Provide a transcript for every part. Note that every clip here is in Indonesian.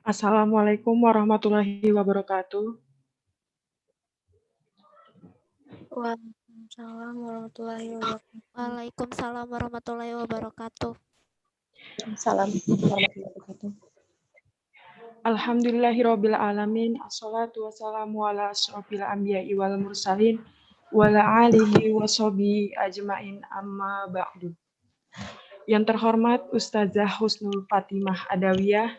Assalamualaikum warahmatullahi wabarakatuh. Waalaikumsalam warahmatullahi wabarakatuh. Waalaikumsalam warahmatullahi wabarakatuh. Salam warahmatullahi wabarakatuh. Alhamdulillahirabbil alamin. Assalatu wassalamu ala asyrofil anbiya'i wal mursalin wa ala alihi wa sahbihi ajmain amma ba'du. Yang terhormat Ustazah Husnul Fatimah Adawiyah,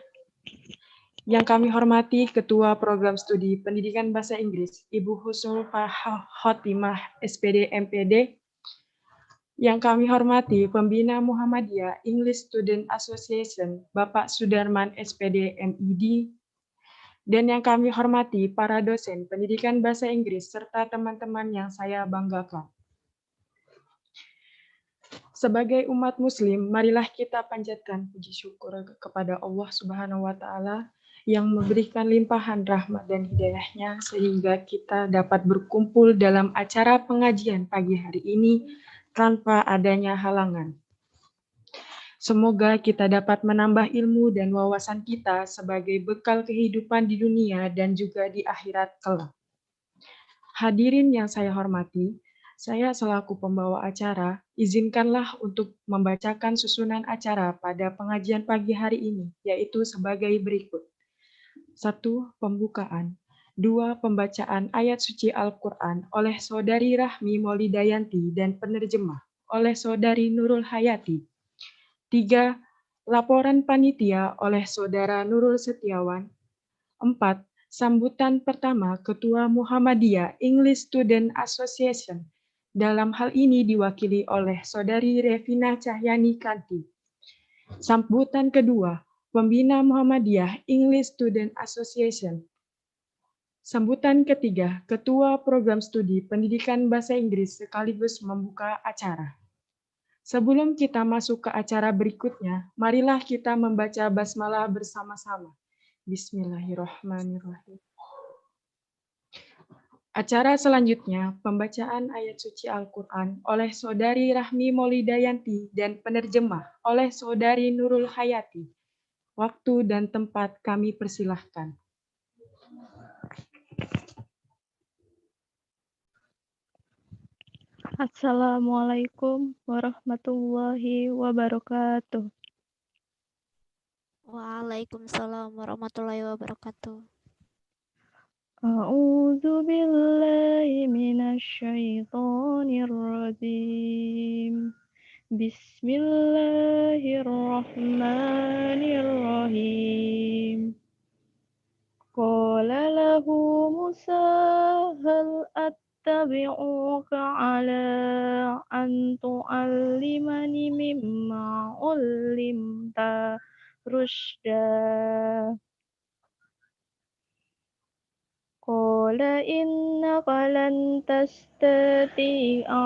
yang kami hormati Ketua Program Studi Pendidikan Bahasa Inggris, Ibu Husnul Fatimah SPD MPD, yang kami hormati Pembina Muhammadiyah English Student Association, Bapak Sudarman SPD MID, dan yang kami hormati para dosen pendidikan bahasa Inggris serta teman-teman yang saya banggakan. Sebagai umat muslim, marilah kita panjatkan puji syukur kepada Allah Subhanahu wa taala yang memberikan limpahan rahmat dan hidayah-Nya sehingga kita dapat berkumpul dalam acara pengajian pagi hari ini tanpa adanya halangan. Semoga kita dapat menambah ilmu dan wawasan kita sebagai bekal kehidupan di dunia dan juga di akhirat kelak. Hadirin yang saya hormati, saya selaku pembawa acara, izinkanlah untuk membacakan susunan acara pada pengajian pagi hari ini, yaitu sebagai berikut. 1. Pembukaan. 2. Pembacaan ayat suci Al-Quran oleh Saudari Rahmi Maulidayanti dan penerjemah oleh Saudari Nurul Hayati. 3. Laporan panitia oleh Saudara Nurul Setiawan. 4. Sambutan pertama Ketua Muhammadiyah English Student Association. Dalam hal ini diwakili oleh Saudari Revina Cahyani Kanti. Sambutan kedua, Pembina Muhammadiyah English Student Association. Sambutan ketiga, Ketua Program Studi Pendidikan Bahasa Inggris sekaligus membuka acara. Sebelum kita masuk ke acara berikutnya, marilah kita membaca basmalah bersama-sama. Bismillahirrahmanirrahim. Acara selanjutnya, pembacaan ayat suci Al-Quran oleh Saudari Rahmi Maulidayanti dan penerjemah oleh Saudari Nurul Hayati. Waktu dan tempat kami persilahkan. Assalamualaikum warahmatullahi wabarakatuh. Waalaikumsalam warahmatullahi wabarakatuh. A'udzu billahi minasy syaithanir rajim. Bismillahirrahmanirrahim. Qala lahu Musa hal attabi'uka ala an tu'allimani mimma 'ullimta rusyda. Qala innaka lan tastati'a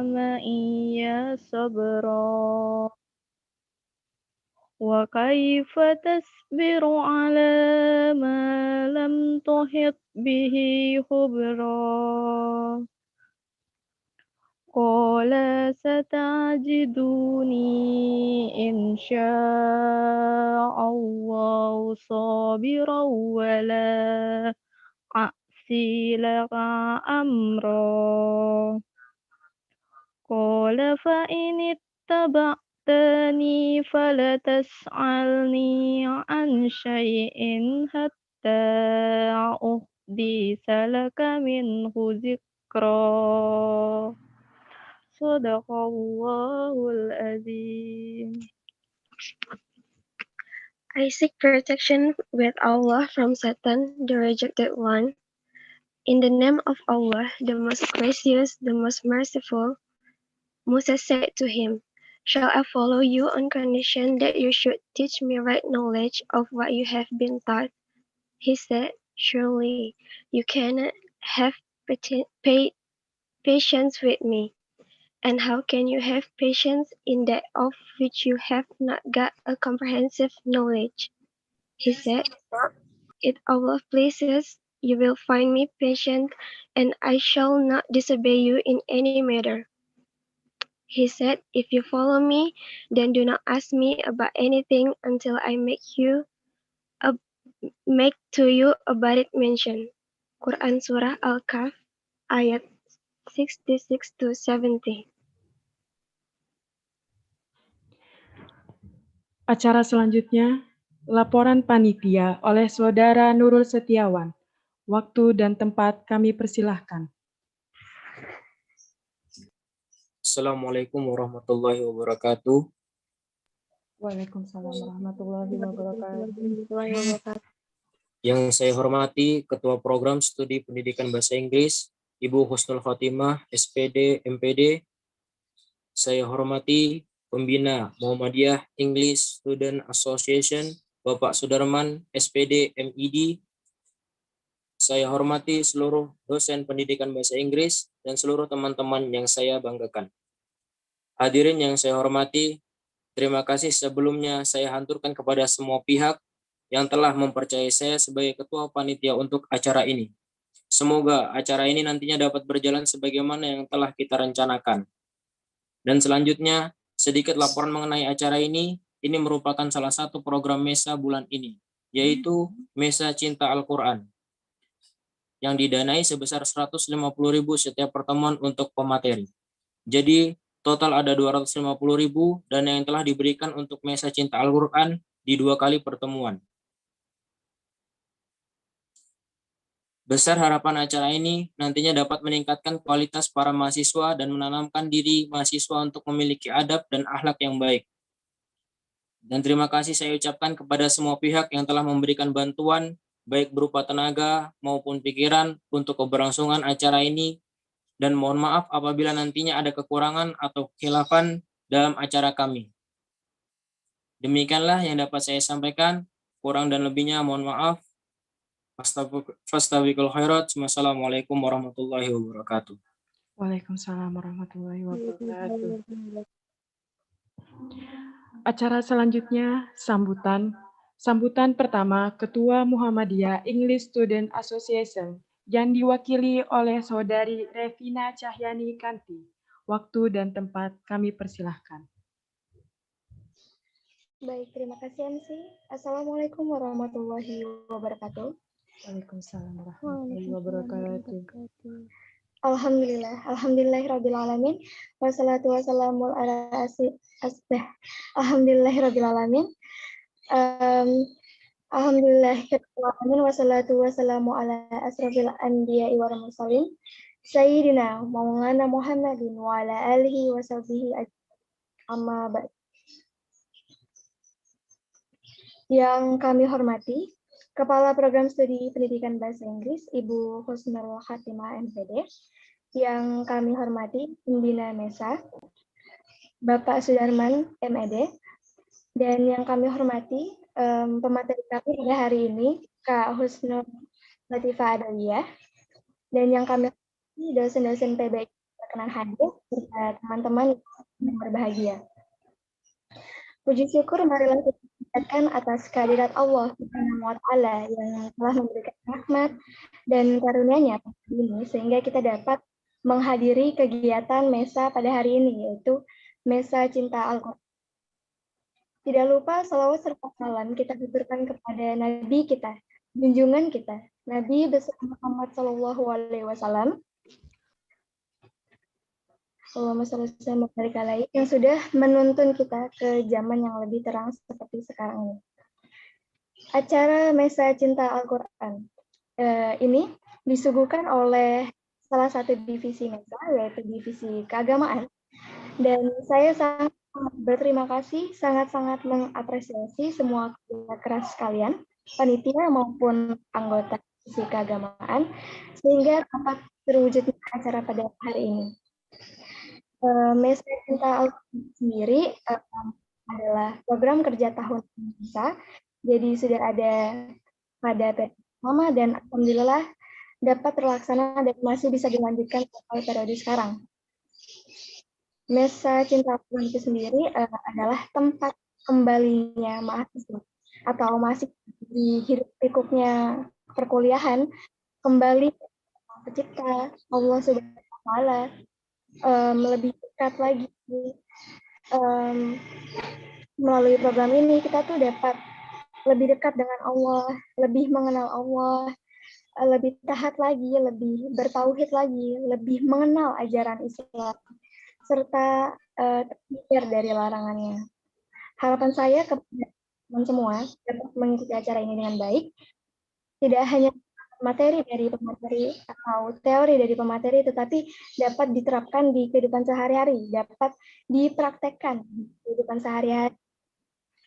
ma'iya sabra. Wa kaifa tasbiru ala ma lam tuhit bihi khubra. Qala satajiduni insya'allahu sabiran wa la a'si laka amra. Qala fa in ittaba'tani fala tas'alni an syai'in hatta uhdisa laka minhu dzikra. Shadaqallahul azim. I seek protection with Allah from Satan, the rejected one. In the name of Allah, the most gracious, the most merciful. Musa said to him, "Shall I follow you on condition that you should teach me right knowledge of what you have been taught?" He said, "Surely you cannot have patience with me. And how can you have patience in that of which you have not got a comprehensive knowledge?" He said, "If Allah pleases, you will find me patient, and I shall not disobey you in any matter. He said, if you follow me, then do not ask me about anything until I make to you about it mention. Quran Surah Al-Kahf ayat 66 to 70. Acara selanjutnya, laporan panitia oleh Saudara Nurul Setiawan. Waktu dan tempat kami persilahkan. Assalamualaikum warahmatullahi wabarakatuh. Waalaikumsalam warahmatullahi wabarakatuh. Yang saya hormati Ketua Program Studi Pendidikan Bahasa Inggris, Ibu Husnul Khotimah, SPD, MPD. Saya hormati Pembina Muhammadiyah English Student Association, Bapak Sudarman, SPD, MED. Saya hormati seluruh dosen pendidikan bahasa Inggris dan seluruh teman-teman yang saya banggakan. Hadirin yang saya hormati, terima kasih sebelumnya saya haturkan kepada semua pihak yang telah mempercayai saya sebagai ketua panitia untuk acara ini. Semoga acara ini nantinya dapat berjalan sebagaimana yang telah kita rencanakan. Dan selanjutnya, sedikit laporan mengenai acara ini. Ini merupakan salah satu program MESA bulan ini, yaitu MESA Cinta Al-Quran, yang didanai sebesar 150.000 setiap pertemuan untuk pemateri. Jadi, total ada 250.000 dana yang telah diberikan untuk MESA Cinta Al-Quran di 2 kali pertemuan. Besar harapan acara ini nantinya dapat meningkatkan kualitas para mahasiswa dan menanamkan diri mahasiswa untuk memiliki adab dan akhlak yang baik. Dan terima kasih saya ucapkan kepada semua pihak yang telah memberikan bantuan, baik berupa tenaga maupun pikiran untuk keberlangsungan acara ini. Dan mohon maaf apabila nantinya ada kekurangan atau khilafan dalam acara kami. Demikianlah yang dapat saya sampaikan. Kurang dan lebihnya mohon maaf. Fastabiqul khairat. Wassalamualaikum warahmatullahi wabarakatuh. Waalaikumsalam warahmatullahi wabarakatuh. Acara selanjutnya, sambutan pertama Ketua Muhammadiyah English Student Association yang diwakili oleh Saudari Revina Cahyani Kanti. Waktu dan tempat kami persilahkan. Baik, terima kasih MC. Assalamualaikum warahmatullahi wabarakatuh. Waalaikumsalam warahmatullahi wabarakatuh. Alhamdulillahirrabbilalamin. Wassalatu wassalamu ala alhamdulillahirrabbilalamin. Alhamdulillahirrahmanirrahim. Wassalatu wassalamu ala asrofil anbiya'i wal mursalin Sayyidina Maulana Muhammadin wa ala alihi wa sahbihi amma ba'd. Yang kami hormati Kepala Program Studi Pendidikan Bahasa Inggris Ibu Husnul Khotimah MPD. Yang kami hormati Pembina MESA Bapak Sudarman MED. Dan yang kami hormati pemateri kami pada hari ini, Kak Husnul Latifah Adawiyah, dan yang kami hormati dosen-dosen PBI berkenan hadir, serta teman-teman yang berbahagia. Puji syukur marilah kita panjatkan atas kehadirat Allah Subhanahu wa Ta'ala yang telah memberikan rahmat dan karunia-Nya pada hari ini, sehingga kita dapat menghadiri kegiatan MESA pada hari ini, yaitu MESA Cinta Al-Quran. Tidak lupa salawat serta salam kita tuturkan kepada Nabi kita, junjungan kita, Nabi besar Muhammad SAW, Allahumma sholli wa barik alaihi, yang sudah menuntun kita ke zaman yang lebih terang seperti sekarang ini. Acara MESA Cinta Al-Quran ini disuguhkan oleh salah satu divisi MESA, yaitu divisi keagamaan. Dan saya sangat berterima kasih, sangat-sangat mengapresiasi semua kerja keras kalian, panitia maupun anggota divisi keagamaan, sehingga dapat terwujudnya acara pada hari ini. MESA Cinta Al-Quran sendiri adalah program kerja tahun MESA, jadi sudah ada pada periode pertama dan alhamdulillah dapat terlaksana dan masih bisa dilanjutkan sampai periode sekarang. MESA Cinta Al-Quran itu sendiri adalah tempat kembalinya mahasiswa atau masih di hidup pikuknya perkuliahan kembali ke Pencipta Allah Subhanahu wa Ta'ala, lebih dekat lagi. Melalui program ini kita tuh dapat lebih dekat dengan Allah, lebih mengenal Allah, lebih taat lagi, lebih bertauhid lagi, lebih mengenal ajaran Islam, serta terhindar dari larangannya. Harapan saya kepada teman semua dapat mengikuti acara ini dengan baik, tidak hanya materi dari pemateri atau teori dari pemateri, tetapi dapat diterapkan di kehidupan sehari-hari, dapat dipraktekkan di kehidupan sehari-hari.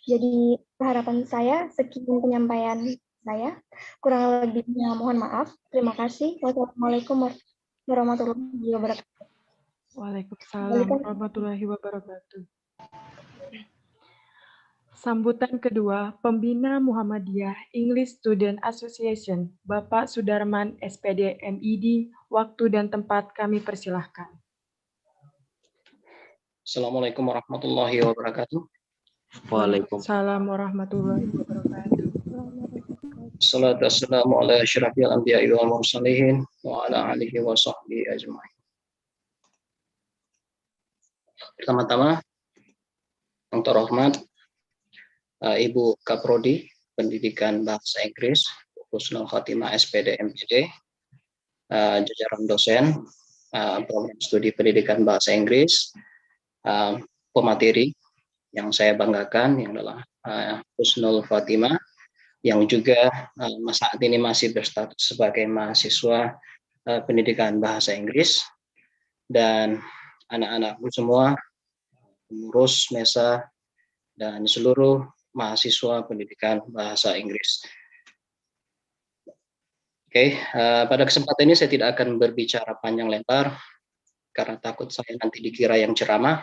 Jadi harapan saya, sekian penyampaian saya. Kurang lebihnya mohon maaf. Terima kasih. Wassalamualaikum warahmatullahi wabarakatuh. Waalaikumsalam warahmatullahi wabarakatuh. Sambutan kedua, Pembina Muhammadiyah English Student Association, Bapak Sudarman, SPD, MID, waktu dan tempat kami persilahkan. Assalamualaikum warahmatullahi wabarakatuh. Waalaikumsalam warahmatullahi wabarakatuh. Salatu wassalamu ala asyrafil anbiya'i wal mursalin wa ala alihi wa sahbihi ajma'in. Pertama-tama, yang terhormat Ibu Kaprodi Pendidikan Bahasa Inggris Husnul Khotimah SPD MPD, jajaran dosen program studi pendidikan bahasa Inggris, pemateri yang saya banggakan yang adalah Husnul Khotimah, yang juga saat ini masih berstatus sebagai mahasiswa pendidikan bahasa Inggris, dan anak-anakku semua, pengurus MESA, dan seluruh mahasiswa pendidikan bahasa Inggris. Oke, pada kesempatan ini saya tidak akan berbicara panjang lebar karena takut saya nanti dikira yang ceramah.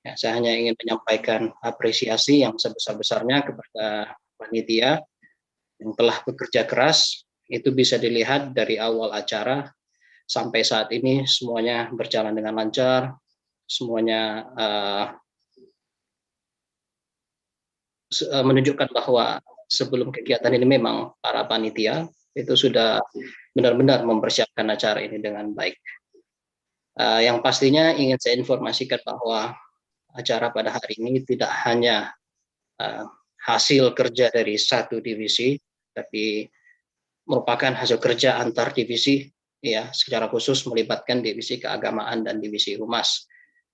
Ya, saya hanya ingin menyampaikan apresiasi yang sebesar-besarnya kepada panitia yang telah bekerja keras. Itu bisa dilihat dari awal acara sampai saat ini semuanya berjalan dengan lancar, semuanya menunjukkan bahwa sebelum kegiatan ini memang para panitia itu sudah benar-benar mempersiapkan acara ini dengan baik. Yang pastinya ingin saya informasikan bahwa acara pada hari ini tidak hanya hasil kerja dari satu divisi, tapi merupakan hasil kerja antar divisi, ya, secara khusus melibatkan divisi keagamaan dan divisi humas.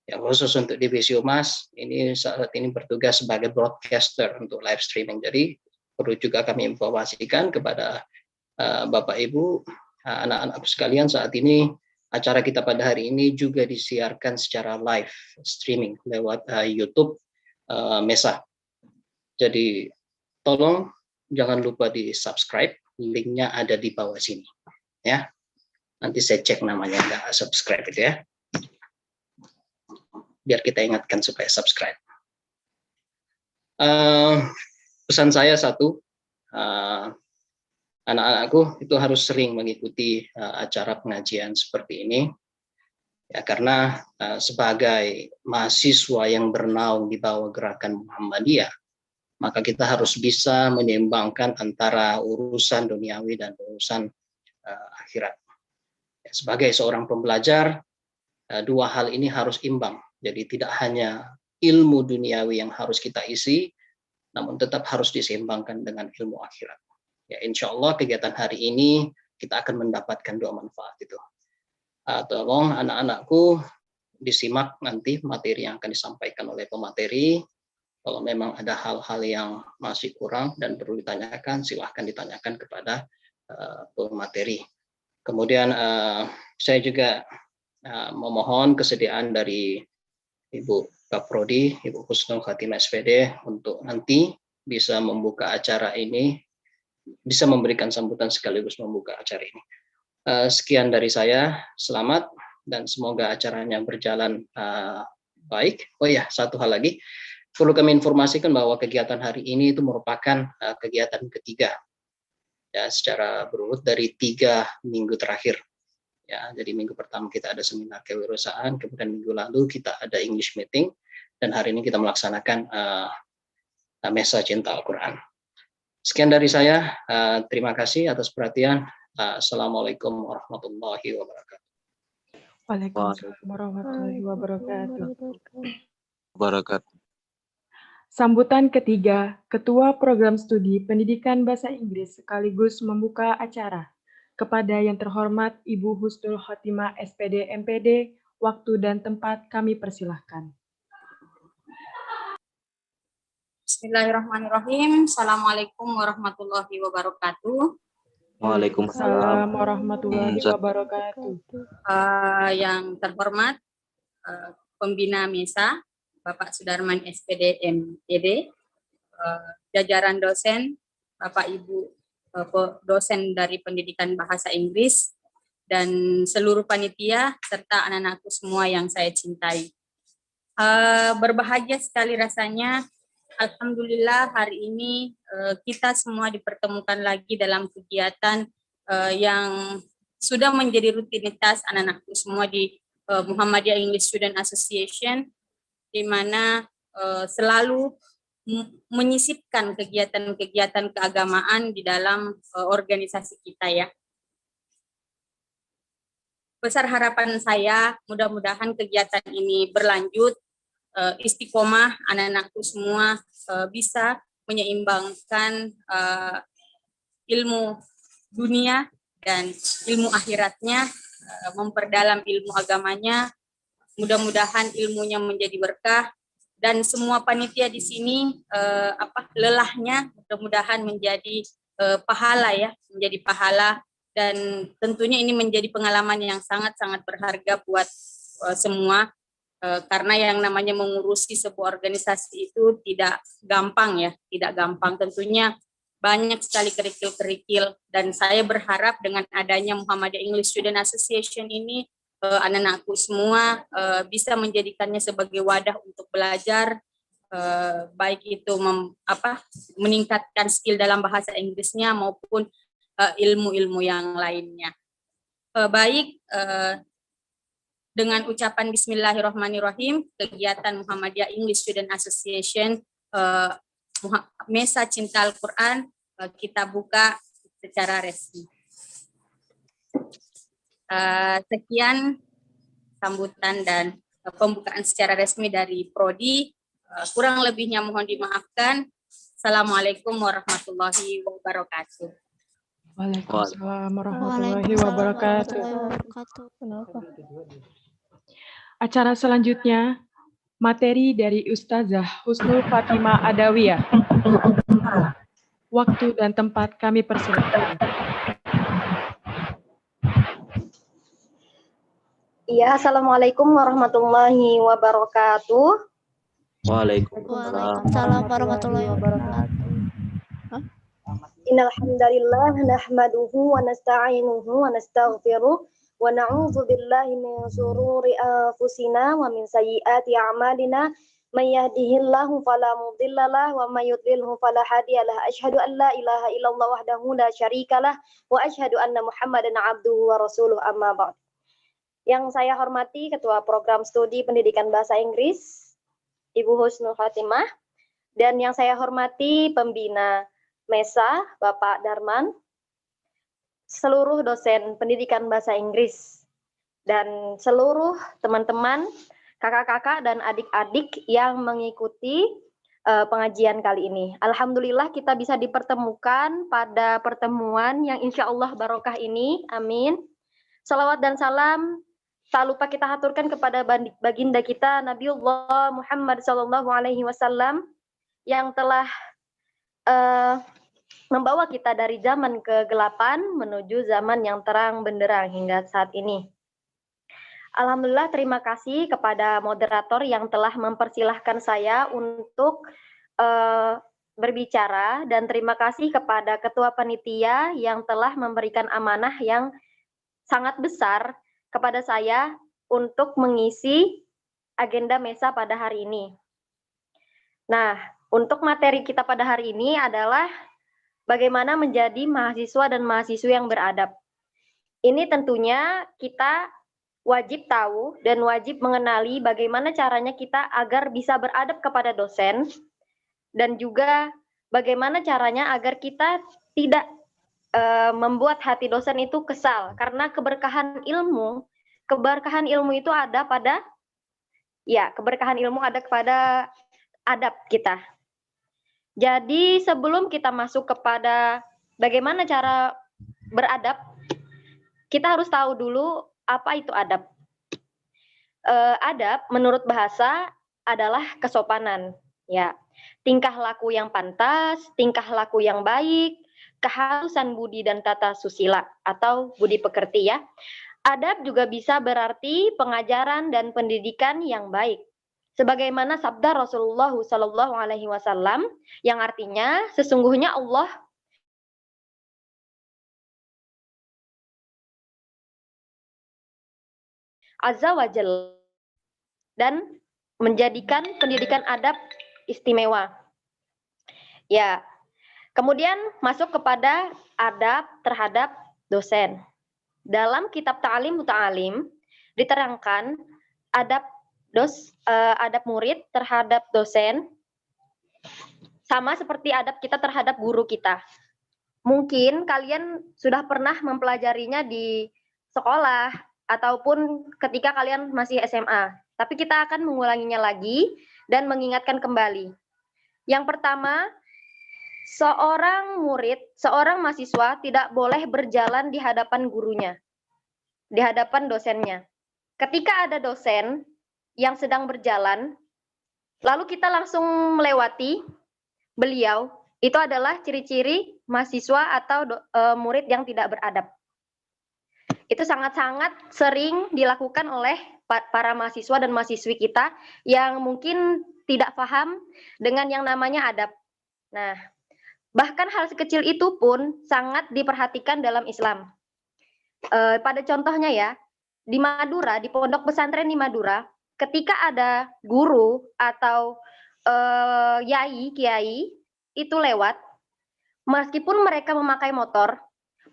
Ya, khusus untuk divisi humas ini saat ini bertugas sebagai broadcaster untuk live streaming. Jadi perlu juga kami informasikan kepada Bapak Ibu, anak-anak sekalian, saat ini acara kita pada hari ini juga disiarkan secara live streaming lewat YouTube MESA. Jadi tolong jangan lupa di subscribe, linknya ada di bawah sini, ya. Nanti saya cek namanya, nggak subscribe itu ya. Biar kita ingatkan supaya subscribe. Pesan saya satu, anak-anakku itu harus sering mengikuti acara pengajian seperti ini, ya, karena sebagai mahasiswa yang bernaung di bawah gerakan Muhammadiyah, maka kita harus bisa menyeimbangkan antara urusan duniawi dan urusan akhirat. Ya, sebagai seorang pembelajar, dua hal ini harus imbang. Jadi tidak hanya ilmu duniawi yang harus kita isi, namun tetap harus diseimbangkan dengan ilmu akhirat. Ya, insya Allah kegiatan hari ini kita akan mendapatkan dua manfaat itu. Tolong anak-anakku disimak nanti materi yang akan disampaikan oleh pemateri. Kalau memang ada hal-hal yang masih kurang dan perlu ditanyakan, silahkan ditanyakan kepada pemateri. Kemudian saya juga memohon kesediaan dari Ibu Kaprodi, Ibu Husnul Khotimah SPD untuk nanti bisa membuka acara ini, bisa memberikan sambutan sekaligus membuka acara ini. Sekian dari saya, selamat dan semoga acaranya berjalan baik. Oh ya, satu hal lagi, perlu kami informasikan bahwa kegiatan hari ini itu merupakan kegiatan ketiga, ya, secara berurut dari 3 minggu terakhir. Ya, jadi minggu pertama kita ada seminar kewirausahaan, kemudian minggu lalu kita ada English meeting, dan hari ini kita melaksanakan MESA Cinta Al-Quran. Sekian dari saya, terima kasih atas perhatian. Assalamualaikum warahmatullahi wabarakatuh. Waalaikumsalam warahmatullahi wabarakatuh. Wabarakatuh. Sambutan ketiga, Ketua Program Studi Pendidikan Bahasa Inggris sekaligus membuka acara. Kepada yang terhormat Ibu Husnul Khotimah SPD MPD, waktu dan tempat kami persilahkan. Bismillahirrahmanirrahim. Assalamualaikum warahmatullahi wabarakatuh. Waalaikumsalam warahmatullahi wabarakatuh. Yang terhormat Pembina MESA, Bapak Sudarman SPD MPD, jajaran dosen, Bapak Ibu dosen dari Pendidikan Bahasa Inggris, dan seluruh panitia, serta anak-anakku semua yang saya cintai. Berbahagia sekali rasanya, alhamdulillah hari ini kita semua dipertemukan lagi dalam kegiatan yang sudah menjadi rutinitas anak-anakku semua di Muhammadiyah English Student Association, di mana selalu menyisipkan kegiatan-kegiatan keagamaan di dalam organisasi kita ya. Besar harapan saya, mudah-mudahan kegiatan ini berlanjut, istiqomah anak-anakku semua bisa menyeimbangkan ilmu dunia dan ilmu akhiratnya, memperdalam ilmu agamanya. Mudah-mudahan ilmunya menjadi berkah, dan semua panitia di sini lelahnya mudah-mudahan menjadi pahala ya, menjadi pahala, dan tentunya ini menjadi pengalaman yang sangat-sangat berharga buat semua, karena yang namanya mengurusi sebuah organisasi itu tidak gampang ya, tidak gampang, tentunya banyak sekali kerikil-kerikil, dan saya berharap dengan adanya Muhammadiyah English Student Association ini anak-anakku semua bisa menjadikannya sebagai wadah untuk belajar, baik itu meningkatkan skill dalam bahasa Inggrisnya maupun ilmu-ilmu yang lainnya. Dengan ucapan Bismillahirrahmanirrahim, kegiatan Muhammadiyah English Student Association MESA Cinta Al-Quran kita buka secara resmi. Sekian sambutan dan pembukaan secara resmi dari Prodi. Kurang lebihnya mohon dimaafkan. Assalamualaikum warahmatullahi wabarakatuh. Waalaikumsalam warahmatullahi wabarakatuh. Acara selanjutnya, materi dari Ustazah Husnul Khotimah Adawiyah. Waktu dan tempat kami persilakan. Iya, Assalamualaikum warahmatullahi wabarakatuh. Waalaikumsalam warahmatullahi wabarakatuh. Innal hamdalillah nahmaduhu wa nasta'inuhu wa nastaghfiruh wa na'udzu billahi min shururi anfusina wa min sayyiati a'malina. May yahdihillahu fala mudhillalah wa may yudlilhu fala hadiyalah. Asyhadu an la ilaha illallah wahdahu la syarikalah wa asyhadu anna Muhammadan abduhu wa rasuluh, amma ba'd. Yang saya hormati Ketua Program Studi Pendidikan Bahasa Inggris, Ibu Husnul Khotimah, dan yang saya hormati Pembina MESA, Bapak Darman, seluruh dosen pendidikan bahasa Inggris, dan seluruh teman-teman, kakak-kakak, dan adik-adik yang mengikuti pengajian kali ini. Alhamdulillah kita bisa dipertemukan pada pertemuan yang insya Allah barokah ini, amin. Salawat dan salam tak lupa kita haturkan kepada baginda kita Nabiullah Muhammad SAW yang telah membawa kita dari zaman kegelapan menuju zaman yang terang benderang hingga saat ini. Alhamdulillah, terima kasih kepada moderator yang telah mempersilahkan saya untuk berbicara, dan terima kasih kepada ketua panitia yang telah memberikan amanah yang sangat besar kepada saya untuk mengisi agenda MESA pada hari ini. Nah, untuk materi kita pada hari ini adalah bagaimana menjadi mahasiswa dan mahasiswi yang beradab. Ini tentunya kita wajib tahu dan wajib mengenali bagaimana caranya kita agar bisa beradab kepada dosen, dan juga bagaimana caranya agar kita tidak membuat hati dosen itu kesal karena keberkahan ilmu itu ada pada keberkahan ilmu ada kepada adab kita. Jadi sebelum kita masuk kepada bagaimana cara beradab, kita harus tahu dulu apa itu adab. Adab menurut bahasa adalah kesopanan, ya. Tingkah laku yang pantas, tingkah laku yang baik, kehalusan budi dan tata susila atau budi pekerti ya. Adab juga bisa berarti pengajaran dan pendidikan yang baik. Sebagaimana sabda Rasulullah Shallallahu Alaihi Wasallam yang artinya sesungguhnya Allah Azza wa Jalla dan menjadikan pendidikan adab istimewa. Ya, kemudian masuk kepada adab terhadap dosen. Dalam kitab Ta'lim Muta'alim diterangkan adab murid terhadap dosen sama seperti adab kita terhadap guru kita. Mungkin kalian sudah pernah mempelajarinya di sekolah ataupun ketika kalian masih SMA. Tapi kita akan mengulanginya lagi dan mengingatkan kembali. Yang pertama, seorang murid, seorang mahasiswa tidak boleh berjalan di hadapan gurunya, di hadapan dosennya. Ketika ada dosen yang sedang berjalan, lalu kita langsung melewati beliau, itu adalah ciri-ciri mahasiswa atau murid yang tidak beradab. Itu sangat-sangat sering dilakukan oleh para mahasiswa dan mahasiswi kita yang mungkin tidak paham dengan yang namanya adab. Nah, bahkan hal sekecil itu pun sangat diperhatikan dalam Islam. Pada contohnya ya, di Madura, di pondok pesantren di Madura, ketika ada guru atau kiai itu lewat, meskipun mereka memakai motor,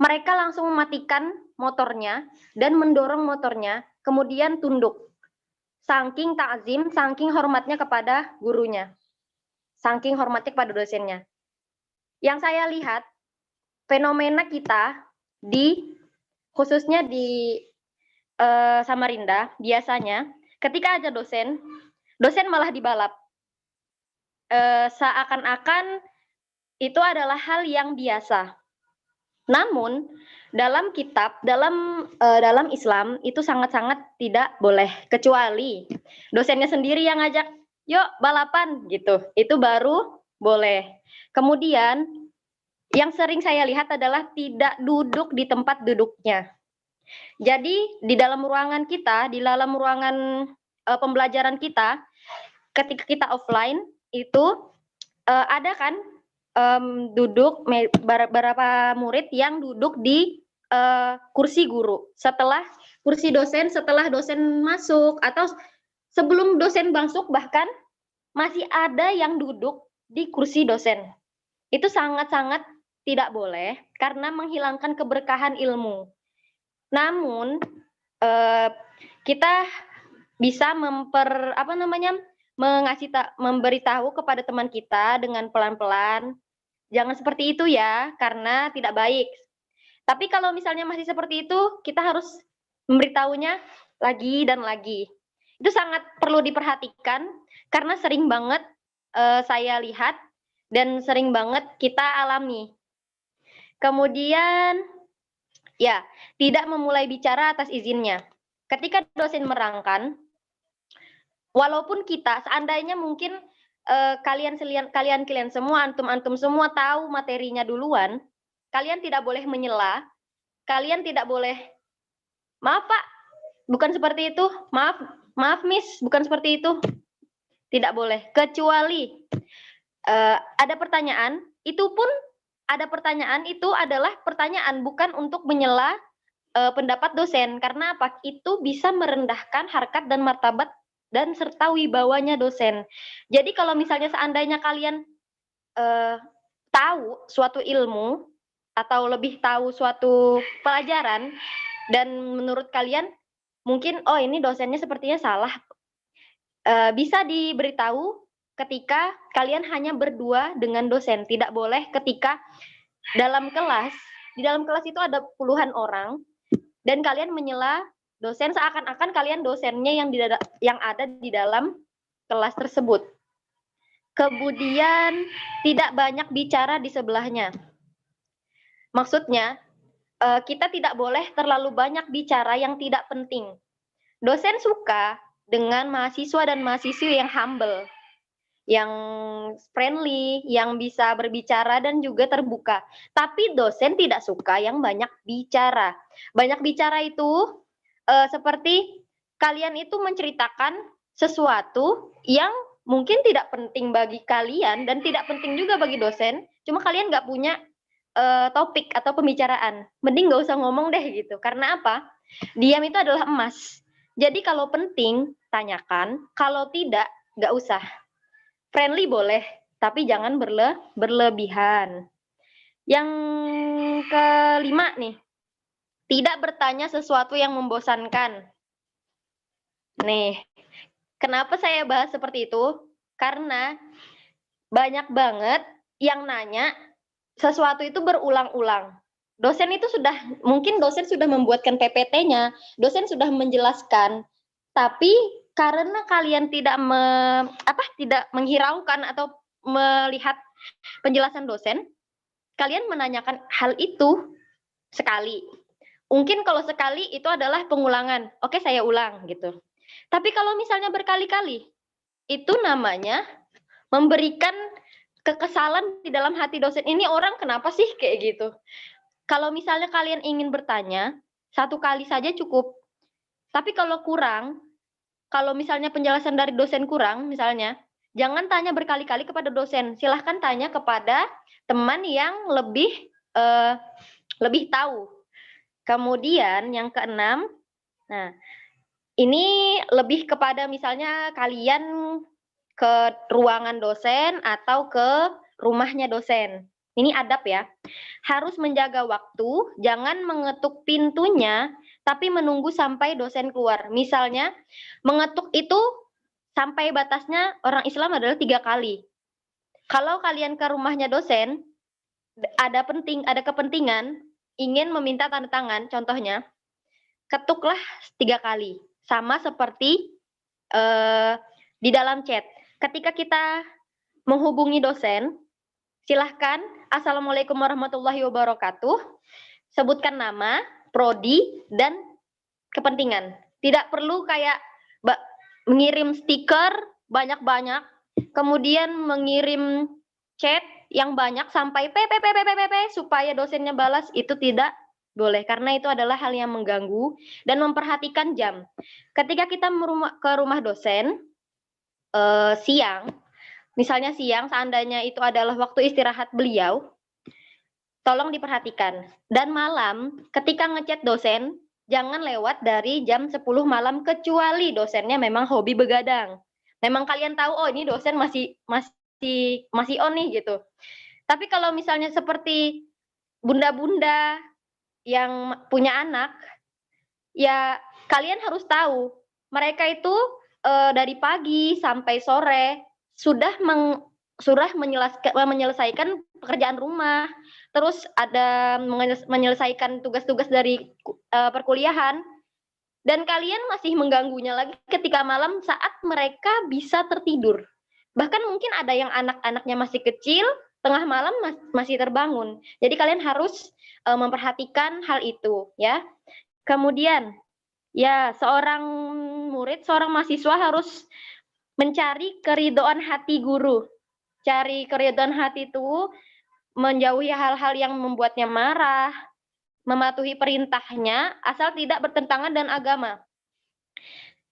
mereka langsung mematikan motornya dan mendorong motornya, kemudian tunduk. Saking ta'zim, saking hormatnya kepada gurunya. Saking hormatnya kepada dosennya. Yang saya lihat, fenomena kita khususnya di Samarinda, biasanya ketika ada dosen malah dibalap. Seakan-akan itu adalah hal yang biasa. Namun dalam kitab, dalam Islam itu sangat-sangat tidak boleh, kecuali dosennya sendiri yang ngajak, yuk balapan gitu, itu baru boleh. Kemudian yang sering saya lihat adalah tidak duduk di tempat duduknya. Jadi di dalam ruangan kita, di dalam ruangan pembelajaran kita, ketika kita offline itu ada kan duduk beberapa murid yang duduk di kursi guru setelah kursi dosen, setelah dosen masuk atau sebelum dosen masuk, bahkan masih ada yang duduk di kursi dosen. Itu sangat-sangat tidak boleh karena menghilangkan keberkahan ilmu. Namun kita bisa memberitahu kepada teman kita dengan pelan-pelan, jangan seperti itu ya, karena tidak baik. Tapi kalau misalnya masih seperti itu, kita harus memberitahunya lagi dan lagi. Itu sangat perlu diperhatikan, karena sering banget saya lihat dan sering banget kita alami. Kemudian, ya, tidak memulai bicara atas izinnya. Ketika dosen merangkan, walaupun kita, seandainya mungkin kalian semua, antum semua tahu materinya duluan, kalian tidak boleh menyela, kalian tidak boleh, maaf Pak, bukan seperti itu, maaf Miss, bukan seperti itu, tidak boleh. Kecuali ada pertanyaan, itu pun ada pertanyaan itu adalah pertanyaan bukan untuk menyela pendapat dosen, karena apa? Itu bisa merendahkan harkat dan martabat dan serta wibawanya dosen. Jadi kalau misalnya seandainya kalian tahu suatu ilmu atau lebih tahu suatu pelajaran dan menurut kalian mungkin ini dosennya sepertinya salah, bisa diberitahu ketika kalian hanya berdua dengan dosen. Tidak boleh ketika dalam kelas di dalam kelas itu ada puluhan orang dan kalian menyela dosen seakan-akan kalian dosennya yang ada di dalam kelas tersebut. Kemudian tidak banyak bicara di sebelahnya. Maksudnya, kita tidak boleh terlalu banyak bicara yang tidak penting. Dosen suka dengan mahasiswa dan mahasiswi yang humble, yang friendly, yang bisa berbicara dan juga terbuka. Tapi dosen tidak suka yang banyak bicara. Banyak bicara itu seperti kalian itu menceritakan sesuatu yang mungkin tidak penting bagi kalian dan tidak penting juga bagi dosen, cuma kalian nggak punya topik atau pembicaraan. Mending nggak usah ngomong deh gitu. Karena apa? Diam itu adalah emas. Jadi kalau penting, tanyakan. Kalau tidak, nggak usah. Friendly boleh, tapi jangan berlebihan. Yang kelima nih, tidak bertanya sesuatu yang membosankan. Nih, kenapa saya bahas seperti itu? Karena banyak banget yang nanya sesuatu itu berulang-ulang. Dosen itu mungkin dosen sudah membuatkan PPT-nya, dosen sudah menjelaskan, tapi karena kalian tidak menghiraukan atau melihat penjelasan dosen, kalian menanyakan hal itu sekali. Mungkin kalau sekali itu adalah pengulangan. Oke, saya ulang gitu. Tapi kalau misalnya berkali-kali, itu namanya memberikan kekesalan di dalam hati dosen. Ini orang kenapa sih kayak gitu? Kalau misalnya kalian ingin bertanya, satu kali saja cukup. Tapi kalau kurang, kalau misalnya penjelasan dari dosen kurang, misalnya, jangan tanya berkali-kali kepada dosen. Silahkan tanya kepada teman yang lebih tahu. Kemudian yang keenam, nah ini lebih kepada misalnya kalian ke ruangan dosen atau ke rumahnya dosen. Ini adab ya. Harus menjaga waktu, jangan mengetuk pintunya, tapi menunggu sampai dosen keluar. Misalnya, mengetuk itu sampai batasnya orang Islam adalah 3 kali. Kalau kalian ke rumahnya dosen, ada kepentingan, ingin meminta tanda tangan, contohnya, ketuklah 3 kali. Sama seperti di dalam chat. Ketika kita menghubungi dosen, silahkan Assalamualaikum warahmatullahi wabarakatuh, sebutkan nama, prodi, dan kepentingan. Tidak perlu kayak mengirim stiker banyak-banyak, kemudian mengirim chat yang banyak sampai supaya dosennya balas, itu tidak boleh, karena itu adalah hal yang mengganggu dan memperhatikan jam. Ketika kita ke rumah dosen, siang, misalnya siang, seandainya itu adalah waktu istirahat beliau, tolong diperhatikan. Dan malam, ketika ngechat dosen, jangan lewat dari jam 10 malam, kecuali dosennya memang hobi begadang. Memang kalian tahu, oh ini dosen masih on nih gitu. Tapi kalau misalnya seperti bunda-bunda yang punya anak, ya kalian harus tahu, mereka itu dari pagi sampai sore sudah menyelesaikan pekerjaan rumah, terus ada menyelesaikan tugas-tugas dari perkuliahan, dan kalian masih mengganggunya lagi ketika malam saat mereka bisa tertidur. Bahkan mungkin ada yang anak-anaknya masih kecil, tengah malam masih terbangun. Jadi kalian harus memperhatikan hal itu, ya. Kemudian, ya, seorang murid, seorang mahasiswa harus mencari keridhaan hati guru. Cari keridhaan hati itu menjauhi hal-hal yang membuatnya marah, mematuhi perintahnya, asal tidak bertentangan dengan agama.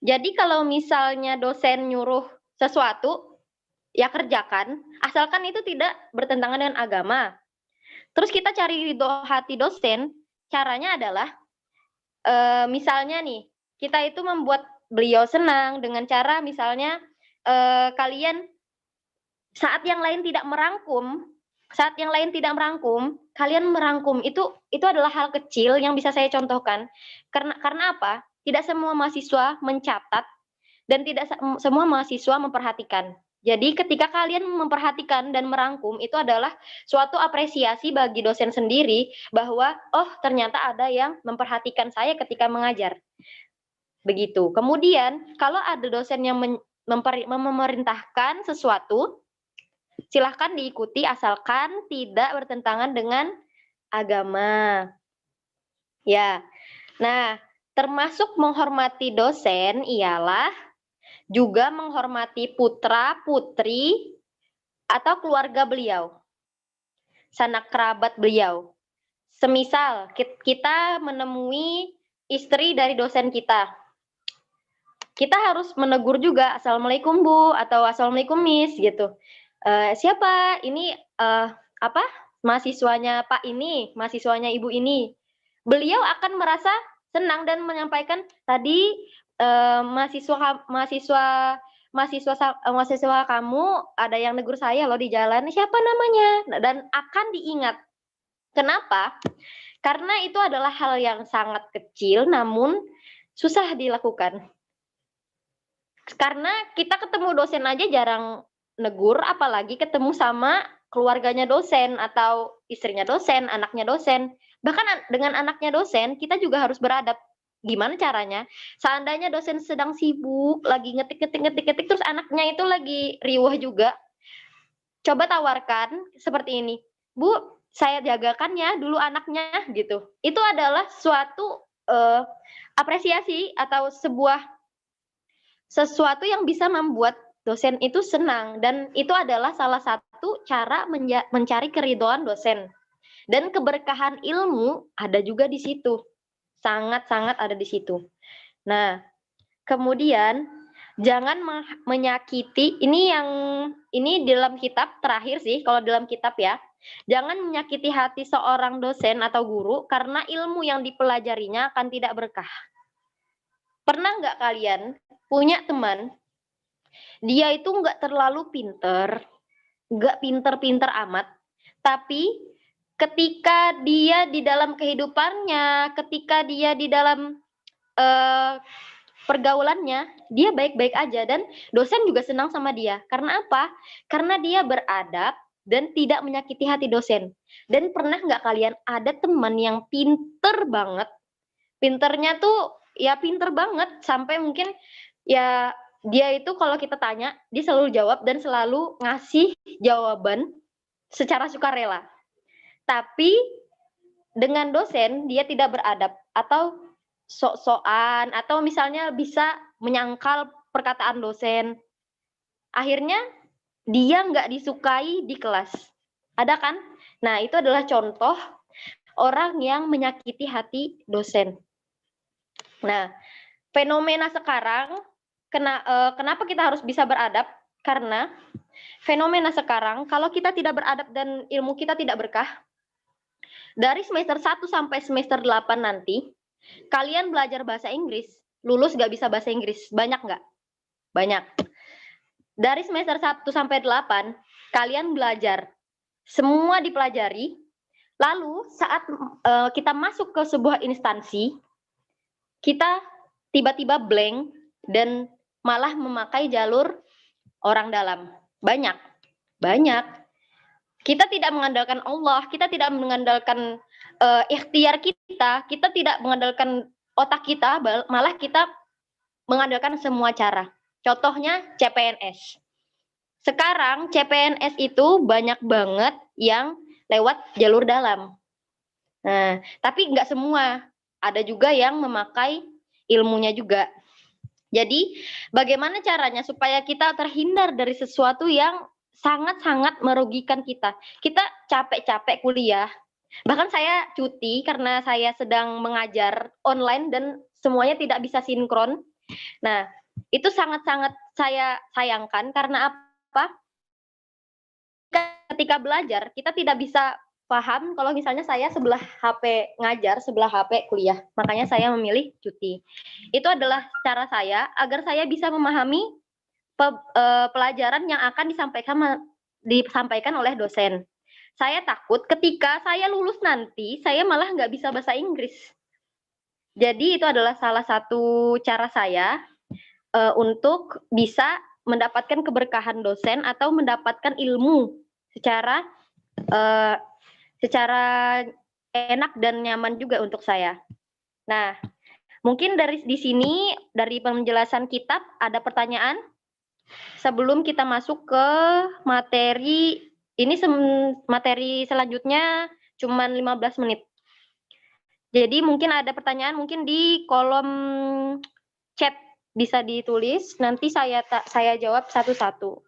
Jadi kalau misalnya dosen nyuruh sesuatu, ya kerjakan, asalkan itu tidak bertentangan dengan agama. Terus kita cari ridho hati dosen, caranya adalah, misalnya nih, kita itu membuat beliau senang dengan cara misalnya kalian saat yang lain tidak merangkum, kalian merangkum. Itu adalah hal kecil yang bisa saya contohkan. Karena apa? Tidak semua mahasiswa mencatat dan tidak semua mahasiswa memperhatikan. Jadi ketika kalian memperhatikan dan merangkum, itu adalah suatu apresiasi bagi dosen sendiri bahwa, oh ternyata ada yang memperhatikan saya ketika mengajar. Begitu. Kemudian kalau ada dosen yang memerintahkan sesuatu, silahkan diikuti asalkan tidak bertentangan dengan agama. Ya. Nah, termasuk menghormati dosen ialah juga menghormati putra, putri, atau keluarga beliau, sanak kerabat beliau. Semisal kita menemui istri dari dosen kita, kita harus menegur juga, Assalamualaikum Bu, atau Assalamualaikum Miss, gitu. Siapa? Ini mahasiswanya Pak ini, mahasiswanya Ibu ini. Beliau akan merasa senang dan menyampaikan tadi mahasiswa kamu ada yang negur saya loh di jalan, siapa namanya, dan akan diingat. Kenapa? Karena itu adalah hal yang sangat kecil namun susah dilakukan. Karena kita ketemu dosen aja jarang negur, apalagi ketemu sama keluarganya dosen atau istrinya dosen, anaknya dosen. Bahkan dengan anaknya dosen kita juga harus beradab. Gimana caranya? Seandainya dosen sedang sibuk, lagi ngetik, terus anaknya itu lagi riuh juga. Coba tawarkan seperti ini, Bu, saya jagakan ya dulu anaknya, gitu. Itu adalah suatu apresiasi atau sesuatu yang bisa membuat dosen itu senang. Dan itu adalah salah satu cara mencari keridhaan dosen. Dan keberkahan ilmu ada juga di situ. Sangat-sangat ada di situ. Nah, kemudian jangan menyakiti, ini dalam kitab terakhir sih, kalau dalam kitab ya. Jangan menyakiti hati seorang dosen atau guru karena ilmu yang dipelajarinya akan tidak berkah. Pernah nggak kalian punya teman, dia itu nggak terlalu pinter, nggak pinter-pinter amat, tapi ketika dia di dalam kehidupannya, ketika dia di dalam pergaulannya, dia baik-baik aja dan dosen juga senang sama dia. Karena apa? Karena dia beradab dan tidak menyakiti hati dosen. Dan pernah nggak kalian ada teman yang pinter banget, pinternya tuh ya pinter banget sampai mungkin ya dia itu kalau kita tanya dia selalu jawab dan selalu ngasih jawaban secara sukarela. Tapi dengan dosen dia tidak beradab atau sok-sokan atau misalnya bisa menyangkal perkataan dosen. Akhirnya dia nggak disukai di kelas. Ada kan? Nah, itu adalah contoh orang yang menyakiti hati dosen. Nah, fenomena sekarang, kenapa kita harus bisa beradab? Karena fenomena sekarang, kalau kita tidak beradab dan ilmu kita tidak berkah, dari semester 1 sampai semester 8 nanti, kalian belajar bahasa Inggris, lulus nggak bisa bahasa Inggris. Banyak nggak? Banyak. Dari semester 1 sampai 8, kalian belajar. Semua dipelajari. Lalu saat kita masuk ke sebuah instansi, kita tiba-tiba blank dan malah memakai jalur orang dalam. Banyak. Banyak. Kita tidak mengandalkan Allah, kita tidak mengandalkan ikhtiar kita tidak mengandalkan otak kita, malah kita mengandalkan semua cara. Contohnya CPNS. Sekarang CPNS itu banyak banget yang lewat jalur dalam. Nah, tapi nggak semua. Ada juga yang memakai ilmunya juga. Jadi, bagaimana caranya supaya kita terhindar dari sesuatu yang sangat-sangat merugikan kita. Kita capek-capek kuliah. Bahkan saya cuti karena saya sedang mengajar online dan semuanya tidak bisa sinkron. Nah, itu sangat-sangat saya sayangkan karena apa? Ketika belajar, kita tidak bisa paham kalau misalnya saya sebelah HP ngajar, sebelah HP kuliah. Makanya saya memilih cuti. Itu adalah cara saya agar saya bisa memahami pelajaran yang akan disampaikan oleh dosen. Saya takut ketika saya lulus nanti, saya malah nggak bisa bahasa Inggris. Jadi itu adalah salah satu cara saya untuk bisa mendapatkan keberkahan dosen atau mendapatkan ilmu secara enak dan nyaman juga untuk saya. Nah, mungkin di sini dari penjelasan kitab ada pertanyaan sebelum kita masuk ke materi ini. Materi selanjutnya cuma 15 menit. Jadi mungkin ada pertanyaan mungkin di kolom chat bisa ditulis, nanti saya jawab satu-satu.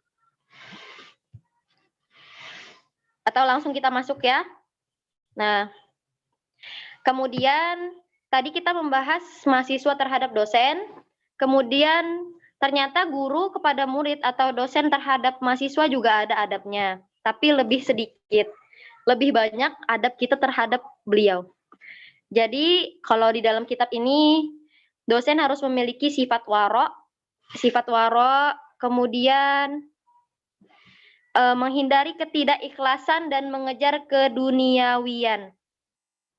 Atau langsung kita masuk ya. Nah, kemudian tadi kita membahas mahasiswa terhadap dosen, kemudian ternyata guru kepada murid atau dosen terhadap mahasiswa juga ada adabnya, tapi lebih sedikit. Lebih banyak adab kita terhadap beliau. Jadi kalau di dalam kitab ini dosen harus memiliki sifat waro, kemudian menghindari ketidakikhlasan dan mengejar keduniawian.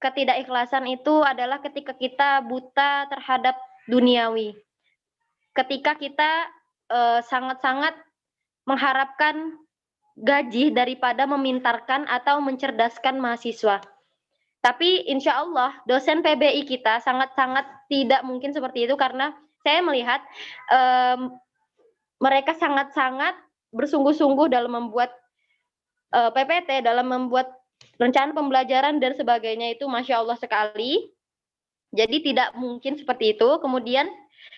Ketidakikhlasan itu adalah ketika kita buta terhadap duniawi. Ketika kita sangat-sangat mengharapkan gaji daripada memintarkan atau mencerdaskan mahasiswa. Tapi insya Allah dosen PBI kita sangat-sangat tidak mungkin seperti itu, karena saya melihat mereka sangat-sangat bersungguh-sungguh dalam membuat PPT, dalam membuat rencana pembelajaran dan sebagainya, itu Masya Allah sekali. Jadi tidak mungkin seperti itu. Kemudian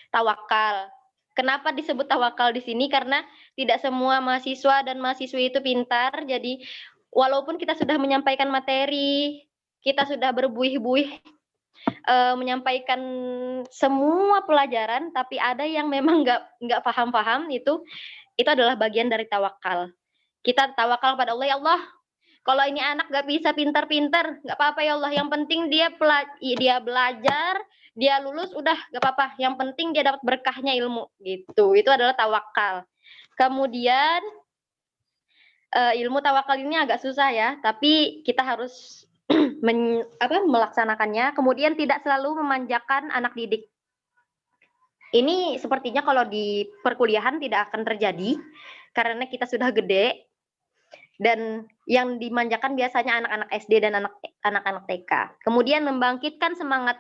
tawakal. Kenapa disebut tawakal di sini? Karena tidak semua mahasiswa dan mahasiswi itu pintar. Jadi walaupun kita sudah menyampaikan materi, kita sudah berbuih-buih menyampaikan semua pelajaran, tapi ada yang memang nggak paham-paham, itu adalah bagian dari tawakal. Kita tawakal pada Allah, ya Allah, kalau ini anak nggak bisa pintar-pintar, nggak apa-apa ya Allah, yang penting dia belajar, dia lulus, udah nggak apa-apa, yang penting dia dapat berkahnya ilmu, gitu. Itu adalah tawakal. Kemudian ilmu tawakal ini agak susah ya, tapi kita harus melaksanakannya. Kemudian tidak selalu memanjakan anak didik. Ini sepertinya kalau di perkuliahan tidak akan terjadi karena kita sudah gede, dan yang dimanjakan biasanya anak-anak SD dan anak-anak TK. Kemudian membangkitkan semangat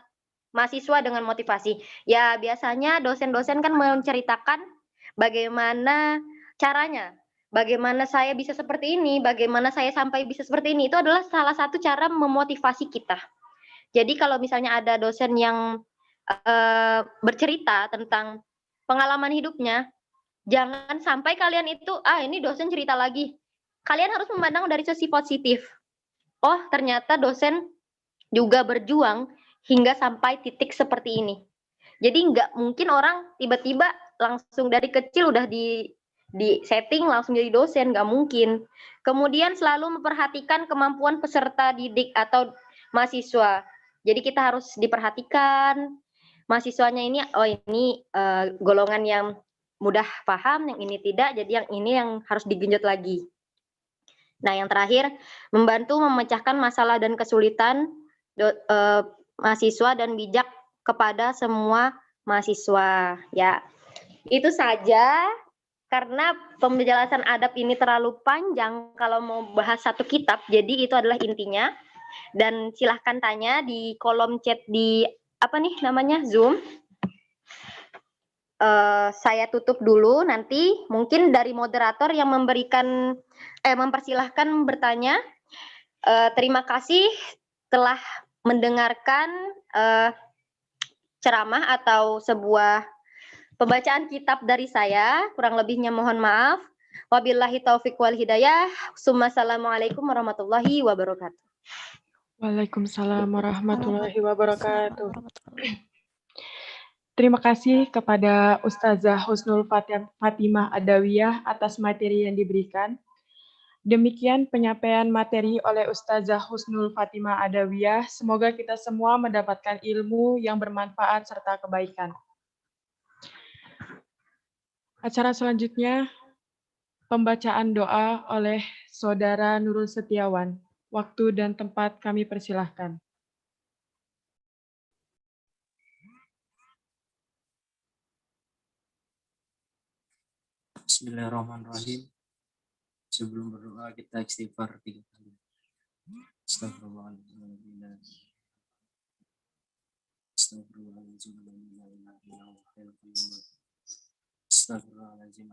mahasiswa dengan motivasi. Ya biasanya dosen-dosen kan menceritakan bagaimana caranya, bagaimana saya bisa seperti ini, bagaimana saya sampai bisa seperti ini. Itu adalah salah satu cara memotivasi kita. Jadi kalau misalnya ada dosen yang bercerita tentang pengalaman hidupnya, jangan sampai kalian itu, ini dosen cerita lagi. Kalian harus memandang dari sisi positif. Oh, ternyata dosen juga berjuang hingga sampai titik seperti ini. Jadi nggak mungkin orang tiba-tiba langsung dari kecil udah di setting langsung jadi dosen, nggak mungkin. Kemudian selalu memperhatikan kemampuan peserta didik atau mahasiswa. Jadi kita harus diperhatikan mahasiswanya ini, ini golongan yang mudah paham, yang ini tidak, jadi yang ini yang harus digenjot lagi. Nah, yang terakhir, membantu memecahkan masalah dan kesulitan mahasiswa dan bijak kepada semua mahasiswa. Ya, itu saja. Karena penjelasan adab ini terlalu panjang kalau mau bahas satu kitab, jadi itu adalah intinya. Dan silahkan tanya di kolom chat di Zoom. Saya tutup dulu, nanti mungkin dari moderator yang mempersilahkan bertanya. Terima kasih telah mendengarkan ceramah atau sebuah pembacaan kitab dari saya. Kurang lebihnya mohon maaf. Wabillahi taufiq wal hidayah. Assalamualaikum warahmatullahi wabarakatuh. Waalaikumsalam warahmatullahi wabarakatuh. Terima kasih kepada Ustazah Husnul Fatimah Adawiyah atas materi yang diberikan. Demikian penyampaian materi oleh Ustazah Husnul Fatimah Adawiyah. Semoga kita semua mendapatkan ilmu yang bermanfaat serta kebaikan. Acara selanjutnya, pembacaan doa oleh Saudara Nurul Setiawan. Waktu dan tempat kami persilahkan. Bismillahirrahmanirrahim. Sebelum berdoa kita istighfar 3 kali. Astagfirullahaladzim. Astagfirullahaladzim. Astagfirullahaladzim.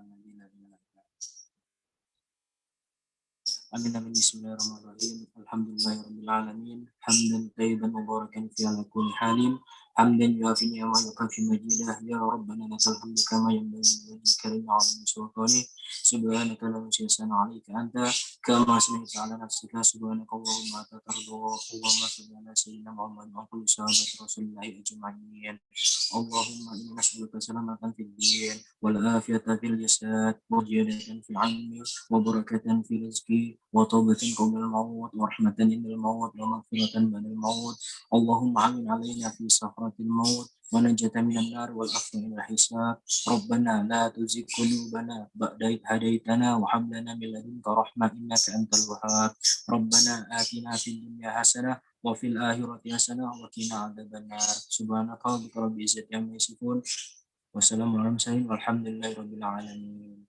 Amin amin. Bismillahirrahmanirrahim. Alhamdulillahirabbil alamin. Hamdan tayyiban mubarakan fi ala kulli halin. Hamdan yuafi ni'ama yukafi majidah. Ya Rabbana lakal hamdu kama yanbaghi li wajhika karim wa 'azimi sultanik. Subhanaka la nuhsi sana'an 'alaika anta kama asnaita 'ala nafsika. Subhanaka Allahumma anta tarda. Allahumma salli ala sayyidina Muhammad wa kulli sahabati Rasulillahi ajma'in. Allahumma inna nas'aluka salamatan fid din wal afiyata fil jasad wa ziyadatan fil 'ilmi wa barakatan fil rizqi wa tawbatan qabla al-maut wa rahmatan indal maut wa maghfiratan ba'da al-maut. Allahumma amin alaina fi sakratil maut wa najatan minan nar wal afwa min al-hisab. Rabbana la tuzigh qulubana ba'da idh hadaitana wa hab lana min ladunka rahmah innaka antal wahhab. Rabbana atina fid dunya hasanah wa fil akhirati hasanah wa qina adzabannar. Subhanaka rabbil izzati amma yasifun. Wassalamu ala mursalin walhamdulillahi rabbil alamin.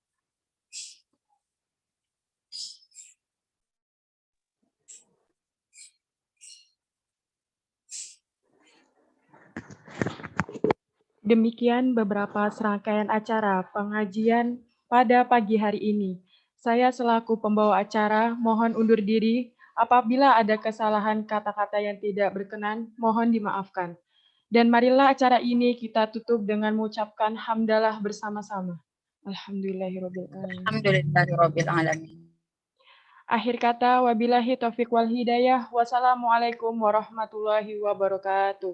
Demikian beberapa serangkaian acara pengajian pada pagi hari ini. Saya selaku pembawa acara mohon undur diri. Apabila ada kesalahan kata-kata yang tidak berkenan, mohon dimaafkan. Dan marilah acara ini kita tutup dengan mengucapkan hamdalah bersama-sama. Alhamdulillahirabbil alamin. Alhamdulillahirabbil alamin. Akhir kata, wabillahi taufiq wal hidayah. Wassalamualaikum warahmatullahi wabarakatuh.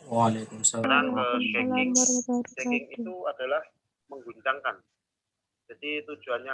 Waalaikumsalam. Shaking itu adalah mengguncangkan. Jadi tujuannya